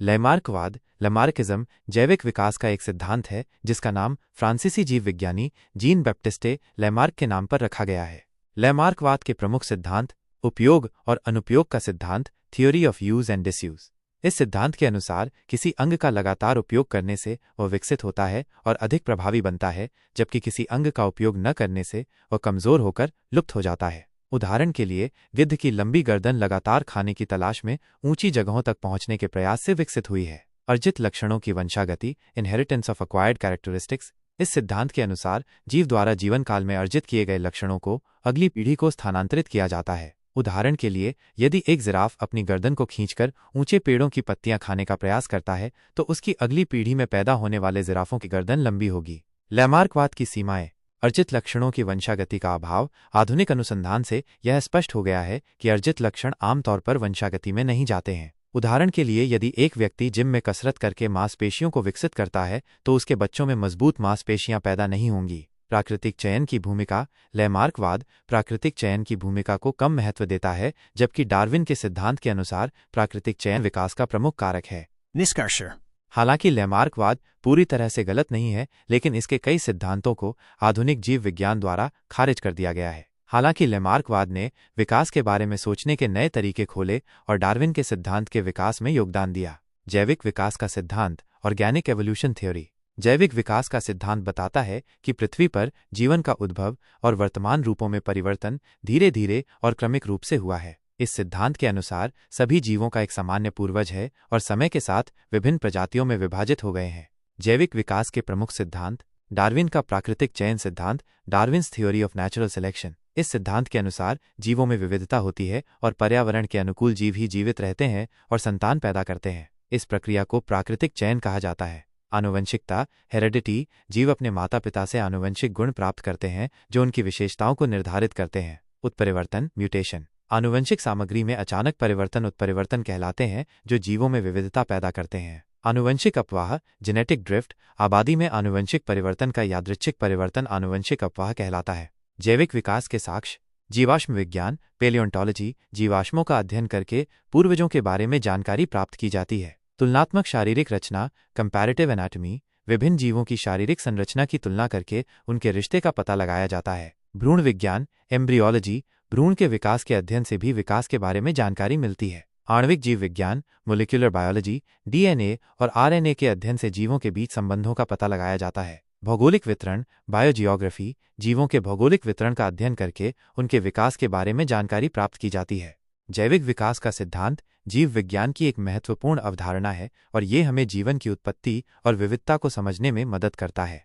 लैमार्कवाद, Lamarckism, जैविक विकास का एक सिद्धांत है जिसका नाम फ्रांसीसी जीव विज्ञानी जीन बैप्टिस्टे लैमार्क के नाम पर रखा गया है। लैमार्कवाद के प्रमुख सिद्धांत उपयोग और अनुपयोग का सिद्धांत, theory of use and disuse. इस सिद्धांत के अनुसार किसी अंग का लगातार उपयोग करने से वह विकसित होता है और अधिक प्रभावी बनता है, जबकि किसी अंग का उपयोग न करने से वह कमजोर होकर लुप्त हो जाता है। उदाहरण के लिए, गिद्ध की लंबी गर्दन लगातार खाने की तलाश में ऊंची जगहों तक पहुंचने के प्रयास से विकसित हुई है। अर्जित लक्षणों की वंशागति, इनहेरिटेंस ऑफ एक्वायर्ड कैरेक्टरिस्टिक्स। इस सिद्धांत के अनुसार जीव द्वारा जीवन काल में अर्जित किए गए लक्षणों को अगली पीढ़ी को स्थानांतरित किया जाता है। उदाहरण के लिए, यदि एक जिराफ अपनी गर्दन को खींचकर ऊंचे पेड़ों की पत्तियां खाने का प्रयास करता है तो उसकी अगली पीढ़ी में पैदा होने वाले जिराफों की गर्दन लंबी होगी। लैमार्कवाद की सीमाएं। अर्जित लक्षणों की वंशागति का अभाव। आधुनिक अनुसंधान से यह स्पष्ट हो गया है कि अर्जित लक्षण आमतौर पर वंशागति में नहीं जाते हैं। उदाहरण के लिए, यदि एक व्यक्ति जिम में कसरत करके मांसपेशियों को विकसित करता है तो उसके बच्चों में मजबूत मांसपेशियां पैदा नहीं होंगी। प्राकृतिक चयन की भूमिका। लैमार्कवाद प्राकृतिक चयन की भूमिका को कम महत्व देता है, जबकि डार्विन के सिद्धांत के अनुसार प्राकृतिक चयन विकास का प्रमुख कारक है। निष्कर्ष। हालांकि लैमार्कवाद पूरी तरह से गलत नहीं है, लेकिन इसके कई सिद्धांतों को आधुनिक जीव विज्ञान द्वारा खारिज कर दिया गया है। हालांकि लैमार्कवाद ने विकास के बारे में सोचने के नए तरीके खोले और डार्विन के सिद्धांत के विकास में योगदान दिया। जैविक विकास का सिद्धांत, ऑर्गेनिक एवोल्यूशन थ्योरी। जैविक विकास का सिद्धांत बताता है कि पृथ्वी पर जीवन का उद्भव और वर्तमान रूपों में परिवर्तन धीरे धीरे और क्रमिक रूप से हुआ है। इस सिद्धांत के अनुसार सभी जीवों का एक सामान्य पूर्वज है और समय के साथ विभिन्न प्रजातियों में विभाजित हो गए हैं। जैविक विकास के प्रमुख सिद्धांत। डार्विन का प्राकृतिक चयन सिद्धांत, Darwin's theory of natural selection. इस सिद्धांत के अनुसार जीवों में विविधता होती है और पर्यावरण के अनुकूल जीव ही जीवित रहते हैं और संतान पैदा करते हैं। इस प्रक्रिया को प्राकृतिक चयन कहा जाता है। आनुवंशिकता, हेरेडिटी। जीव अपने माता पिता से आनुवंशिक गुण प्राप्त करते हैं जो उनकी विशेषताओं को निर्धारित करते हैं। उत्परिवर्तन, म्यूटेशन। आनुवंशिक सामग्री में अचानक परिवर्तन उत्परिवर्तन कहलाते हैं जो जीवों में विविधता पैदा करते हैं। आनुवंशिक अपवाह, जेनेटिक ड्रिफ्ट। आबादी में आनुवंशिक परिवर्तन का यादृच्छिक परिवर्तन आनुवंशिक अपवाह कहलाता है। जैविक विकास के साक्ष्य। जीवाश्म विज्ञान, पेलियोंटोलॉजी। जीवाश्मों का अध्ययन करके पूर्वजों के बारे में जानकारी प्राप्त की जाती है। तुलनात्मक शारीरिक रचना, कंपैरेटिव एनाटॉमी। विभिन्न जीवों की शारीरिक संरचना की तुलना करके उनके रिश्ते का पता लगाया जाता है। भ्रूण विज्ञान, एम्ब्रियोलॉजी। भ्रूण के विकास के अध्ययन से भी विकास के बारे में जानकारी मिलती है। आणविक जीव विज्ञान, मोलिक्यूलर बायोलॉजी। डीएनए और आरएनए के अध्ययन से जीवों के बीच संबंधों का पता लगाया जाता है। भौगोलिक वितरण, बायोजियोग्राफी। जीवों के भौगोलिक वितरण का अध्ययन करके उनके विकास के बारे में जानकारी प्राप्त की जाती है। जैविक विकास का सिद्धांत जीव विज्ञान की एक महत्वपूर्ण अवधारणा है और ये हमें जीवन की उत्पत्ति और विविधता को समझने में मदद करता है।